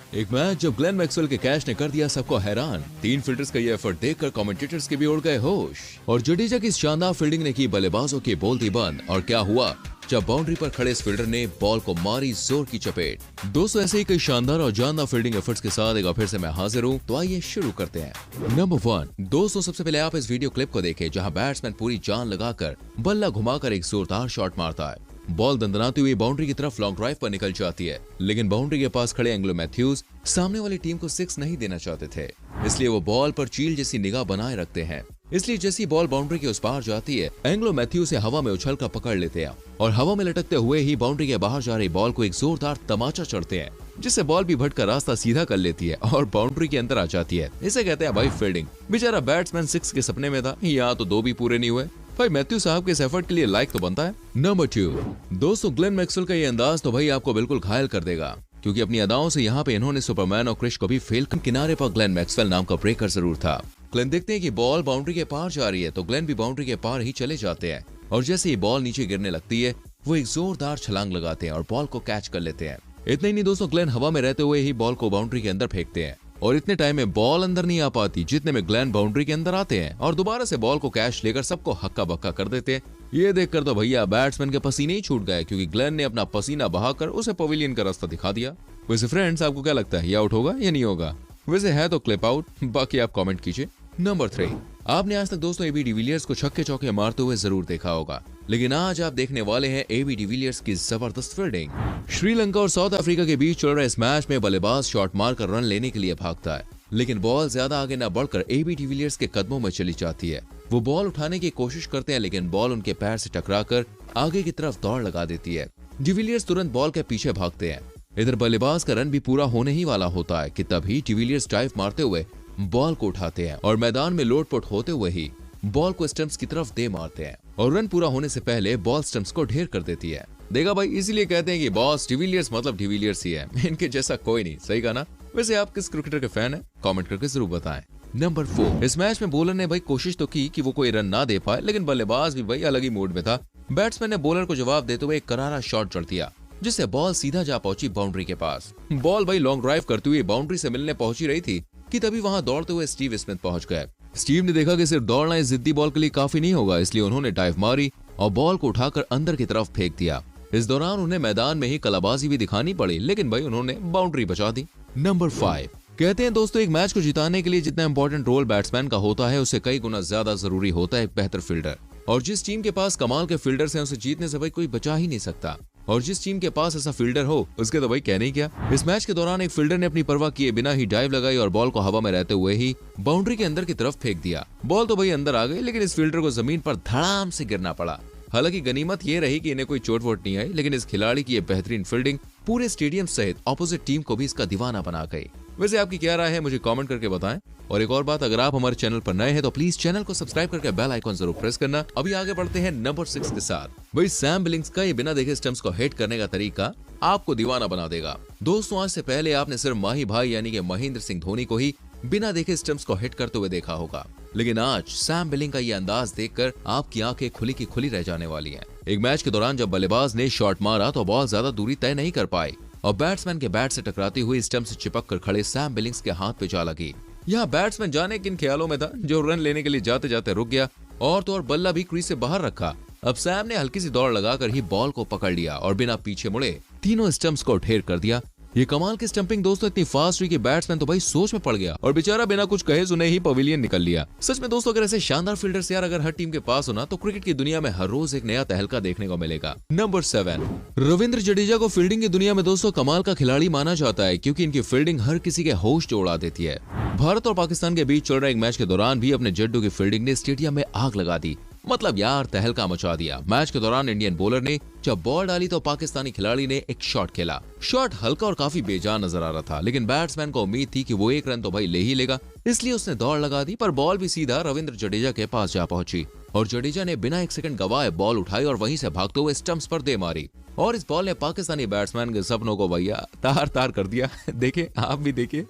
एक मैच जब Glenn Maxwell के कैच ने कर दिया सबको हैरान। 3 फील्डर्स का ये एफर्ट देखकर कमेंटेटर्स के भी उड़ गए होश। और जडेजा की शानदार फील्डिंग ने की बल्लेबाजों की बोलती बंद। और क्या हुआ जब बाउंड्री पर खड़े इस फील्डर ने बॉल को मारी जोर की चपेट। दोस्तों ऐसे ही कई शानदार और जानदार फील्डिंग एफर्ट्स के साथ एक बार फिर से मैं हाजिर हूँ, तो आइए शुरू करते हैं। नंबर 1 दोस्तों, सबसे पहले आप इस वीडियो क्लिप को देखें जहाँ बैट्समैन पूरी जान लगाकर बल्ला घुमाकर एक जोरदार शॉट मारता है। बॉल दंदनाती हुई बाउंड्री की तरफ लॉन्ग ड्राइव पर निकल जाती है, लेकिन बाउंड्री के पास खड़े एंग्लो मैथ्यूज सामने वाली टीम को 6 नहीं देना चाहते थे, इसलिए वो बॉल पर चील जैसी निगाह बनाए रखते हैं। इसलिए जैसी बॉल बाउंड्री के उस पार जाती है, एंग्लो मैथ्यू से हवा में उछलकर पकड़ लेते हैं और हवा में लटकते हुए ही बाउंड्री के बाहर जा रही बॉल को एक जोरदार तमाचा चढ़ते हैं, जिससे बॉल भी भटकर रास्ता सीधा कर लेती है और बाउंड्री के अंदर आ जाती है। इसे कहते हैं भाई फील्डिंग। बेचारा बैट्समैन 6 के सपने में था, यहाँ तो 2 भी पूरे नहीं हुए। भाई मैथ्यू साहब के इस एफर्ट के लिए लाइक तो बनता है। नंबर 2 दोस्तों, ग्लेन मैक्सवेल का ये अंदाज तो भाई आपको बिल्कुल घायल कर देगा, क्योंकि अपनी अदाओं से यहाँ पे इन्होंने सुपरमैन और क्रिश को भी फेल कर किनारे पर ग्लेन मैक्सवेल नाम का ब्रेकर जरूर था। ग्लेन देखते हैं कि बॉल बाउंड्री के पार जा रही है, तो ग्लेन भी बाउंड्री के पार ही चले जाते हैं और जैसे ही बॉल नीचे गिरने लगती है, वो एक जोरदार छलांग लगाते हैं और बॉल को कैच कर लेते हैं। इतना ही नहीं दोस्तों, ग्लेन हवा में रहते हुए ही बॉल को बाउंड्री के अंदर फेंकते हैं और इतने टाइम में बॉल अंदर नहीं आ पाती जितने में ग्लेन बाउंड्री के अंदर आते हैं और दोबारा से बॉल को कैच लेकर सबको हक्का बक्का कर देते हैं। ये देखकर तो भैया बैट्समैन के पसीने ही छूट गए, क्योंकि ग्लेन ने अपना पसीना बहाकर उसे पवेलियन का रास्ता दिखा दिया। वैसे फ्रेंड्स, आपको क्या लगता है, ये आउट होगा या नहीं होगा? वैसे है तो क्लिप आउट, बाकी आप कमेंट कीजिए। नंबर 3 आपने आज तक दोस्तों एबी डिविलियर्स को छक्के चौके मारते हुए जरूर देखा होगा, लेकिन आज आप देखने वाले हैं एबी डिविलियर्स की जबरदस्त फील्डिंग। श्रीलंका और साउथ अफ्रीका के बीच चल रहे इस मैच में बल्लेबाज शॉट मारकर रन लेने के लिए भागता है, लेकिन बॉल ज्यादा आगे न बढ़कर एबी डिविलियर्स के कदमों में चली जाती है। वो बॉल उठाने की कोशिश करते हैं, लेकिन बॉल उनके पैर से टकराकर आगे की तरफ दौड़ लगा देती है। डिविलियर्स तुरंत बॉल के पीछे भागते हैं। इधर बल्लेबाज का रन भी पूरा होने ही वाला होता है कि तभी डिविलियर्स डाइव मारते हुए बॉल को उठाते हैं और मैदान में लोटपोट होते हुए ही बॉल को स्टंप्स की तरफ दे मारते हैं और रन पूरा होने से पहले बॉल स्टंप्स को ढेर कर देती है। देखा भाई, इसीलिए कहते हैं कि बॉस डिविलियर्स मतलब डिविलियर्स ही है, इनके जैसा कोई नहीं। सही कहा ना? वैसे आप किस क्रिकेटर के फैन हैं? कमेंट करके जरूर बताएं। नंबर 4 इस मैच में बॉलर ने भाई कोशिश तो की कि वो कोई रन ना दे पाए, लेकिन बल्लेबाज भी भाई अलग ही मूड में था। बैट्समैन ने बॉलर को जवाब देते हुए एक करारा शॉट जड़ दिया, जिससे बॉल सीधा जा पहुंची बाउंड्री के पास। बॉल भाई लॉन्ग ड्राइव करते हुए बाउंड्री से मिलने पहुंची रही थी कि तभी वहां दौड़ते हुए स्टीव स्मिथ पहुंच गए। स्टीव ने देखा कि सिर्फ दौड़ना इस जिद्दी बॉल के लिए काफी नहीं होगा, इसलिए उन्होंने डाइव मारी और बॉल को उठाकर अंदर की तरफ फेंक दिया। इस दौरान उन्हें मैदान में ही कलाबाजी भी दिखानी पड़ी, लेकिन भाई उन्होंने बाउंड्री बचा दी। नंबर 5 कहते हैं दोस्तों, एक मैच को जिताने के लिए जितना इंपॉर्टेंट रोल बैट्समैन का होता है, उससे कई गुना ज्यादा जरूरी होता है एक बेहतर फील्डर। और जिस टीम के पास कमाल के फील्डर्स हैं, उसे जीतने से भाई कोई बचा ही नहीं सकता। और जिस टीम के पास ऐसा फील्डर हो, उसके तो भाई कहने ही क्या। इस मैच के दौरान एक फील्डर ने अपनी परवाह किए बिना ही डाइव लगाई और बॉल को हवा में रहते हुए ही बाउंड्री के अंदर की तरफ फेंक दिया। बॉल तो भाई अंदर आ गई, लेकिन इस फील्डर को जमीन पर धड़ाम से गिरना पड़ा। हालांकि गनीमत ये रही कि इन्हें कोई चोट वोट नहीं आई, लेकिन इस खिलाड़ी की ये बेहतरीन फील्डिंग पूरे स्टेडियम सहित ऑपोजिट टीम को भी इसका दीवाना बना गई। वैसे आपकी क्या राय है, मुझे कमेंट करके बताएं। और एक और बात, अगर आप हमारे चैनल पर नए हैं तो प्लीज चैनल को सब्सक्राइब करके बेल आइकॉन जरूर प्रेस करना। अभी आगे बढ़ते हैं नंबर 6 के साथ। भाई सैम बिलिंग्स का ये बिना देखे स्टंप्स को हिट करने का तरीका आपको दीवाना बना देगा। दोस्तों आज से पहले आपने सिर्फ माही भाई यानी कि महेंद्र सिंह धोनी को ही बिना देखे स्टंप्स को हिट करते हुए देखा होगा, लेकिन आज सैम बिलिंग का ये अंदाज देखकर आपकी आंखें खुली की खुली रह जाने वाली हैं। एक मैच के दौरान जब बल्लेबाज ने शॉट मारा तो बॉल ज्यादा दूरी तय नहीं कर पाई और बैट्समैन के बैट से टकराती हुई स्टंप से चिपक कर खड़े सैम बिलिंग्स के हाथ पे जा लगी। यहाँ बैट्समैन जाने किन ख्यालों में था, जो रन लेने के लिए जाते जाते रुक गया और तो और बल्ला भी क्रीज से बाहर रखा। अब सैम ने हल्की सी दौड़ लगाकर ही बॉल को पकड़ लिया और बिना पीछे मुड़े तीनों स्टंप्स को ढेर कर दिया। ये कमाल की स्टंपिंग दोस्तों इतनी फास्ट हुई कि बैट्समैन तो भाई सोच में पड़ गया और बेचारा बिना कुछ कहे सुने ही पवेलियन निकल लिया। सच में दोस्तों, अगर ऐसे शानदार फील्डर्स यार अगर हर टीम के पास होना, तो क्रिकेट की दुनिया में हर रोज एक नया तहलका देखने को मिलेगा। नंबर 7 रविंद्र जडेजा को फील्डिंग की दुनिया में दोस्तों कमाल का खिलाड़ी माना जाता है, क्योंकि इनकी फील्डिंग हर किसी के होश जो उड़ा देती है। भारत और पाकिस्तान के बीच चल रहे एक मैच के दौरान भी अपने जड्डू की फील्डिंग ने स्टेडियम में आग लगा दी। मतलब यार तहलका मचा दिया। मैच के दौरान इंडियन बॉलर ने जब बॉल डाली तो पाकिस्तानी खिलाड़ी ने एक शॉट खेला। शॉट हल्का और काफी बेजान नजर आ रहा था, लेकिन बैट्समैन को उम्मीद थी कि वो एक रन तो भाई ले ही लेगा, इसलिए उसने दौड़ लगा दी, पर बॉल भी सीधा रविंद्र जडेजा के पास जा पहुंची और जडेजा ने बिना एक सेकंड गवाए बॉल उठाई और वहीं से भागते हुए स्टंप्स पर दे मारी और इस बॉल ने पाकिस्तानी बैट्समैन के सपनों को भैया तार तार कर दिया। देखे, आप भी देखिए।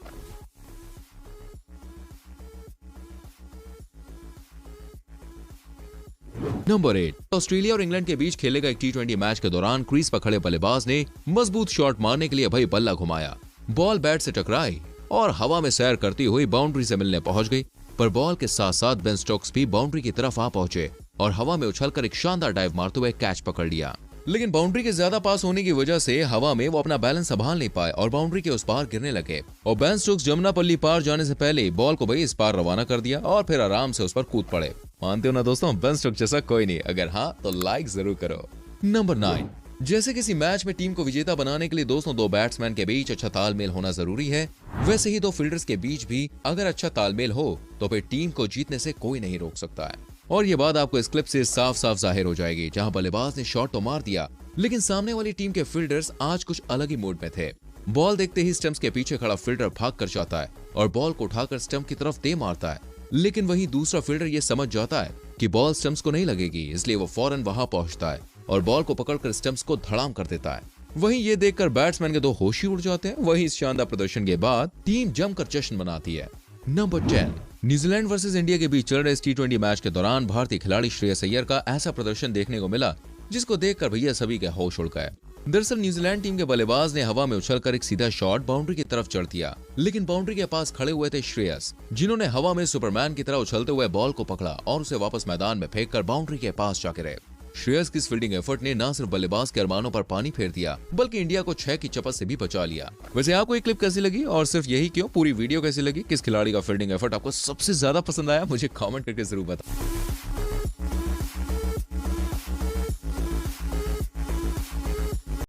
नंबर 8 ऑस्ट्रेलिया और इंग्लैंड के बीच खेले गए एक T20 मैच के दौरान क्रीज पर खड़े बल्लेबाज ने मजबूत शॉट मारने के लिए भाई बल्ला घुमाया। बॉल बैट से टकराई और हवा में सैर करती हुई बाउंड्री से मिलने पहुंच गई, पर बॉल के साथ साथ बेन स्टोक्स भी बाउंड्री की तरफ आ पहुंचे और हवा में उछलकर एक शानदार डाइव मारते हुए कैच पकड़ लिया। लेकिन बाउंड्री के ज्यादा पास होने की वजह से हवा में वो अपना बैलेंस संभाल नहीं पाए और बाउंड्री के उस पार गिरने लगे। और बेन स्टोक्स जमुनापल्ली पार जाने से पहले बॉल को भाई इस पार रवाना कर दिया और फिर आराम से उस पर कूद पड़े। मानते हो ना दोस्तों, बेन स्टोक्स जैसा कोई नहीं। अगर हाँ तो लाइक जरूर करो। नंबर 9, जैसे किसी मैच में टीम को विजेता बनाने के लिए दोस्तों दो बैट्समैन के बीच अच्छा तालमेल होना जरूरी है, वैसे ही दो फील्डर्स के बीच भी अगर अच्छा तालमेल हो तो फिर टीम को जीतने से कोई नहीं रोक सकता है। और ये बात आपको इस क्लिप से साफ साफ जाहिर हो जाएगी, जहां बल्लेबाज ने शॉट तो मार दिया लेकिन सामने वाली टीम के फील्डर्स आज कुछ अलग ही मूड में थे। बॉल देखते ही स्टंप्स के पीछे खड़ा फील्डर भाग कर जाता है और बॉल को उठाकर स्टंप की तरफ दे मारता है, लेकिन वहीं दूसरा फील्डर ये समझ जाता है कि बॉल स्टंप्स को नहीं लगेगी, इसलिए वो फौरन वहां पहुंचता है और बॉल को पकड़कर स्टंप्स को धड़ाम कर देता है। वहीं ये देखकर बैट्समैन के दो होश ही उड़ जाते हैं। वहीं इस शानदार प्रदर्शन के बाद टीम जमकर जश्न मनाती है। नंबर 10, न्यूजीलैंड वर्सेस इंडिया के बीच चल रहे इस T20 मैच के दौरान भारतीय खिलाड़ी श्रेयस अय्यर का ऐसा प्रदर्शन देखने को मिला जिसको देखकर भैया सभी के होश उड़ गए। दरअसल न्यूजीलैंड टीम के बल्लेबाज ने हवा में उछलकर एक सीधा शॉट बाउंड्री की तरफ चढ़ दिया, लेकिन बाउंड्री के पास खड़े हुए थे श्रेयस, जिन्होंने हवा में सुपरमैन की तरह उछलते हुए बॉल को पकड़ा और उसे वापस मैदान में फेंककर बाउंड्री के पास जाके रहे। श्रेयस की इस फील्डिंग एफर्ट ने न सिर्फ बल्लेबाज के अरमानों पर पानी फेर दिया बल्कि इंडिया को 6 की चपत से भी बचा लिया। वैसे आपको ये क्लिप कैसी लगी और सिर्फ यही क्यों, पूरी वीडियो कैसी लगी, किस खिलाड़ी का फील्डिंग एफर्ट आपको सबसे ज्यादा पसंद आया, मुझे कमेंट करके जरूर बताएं।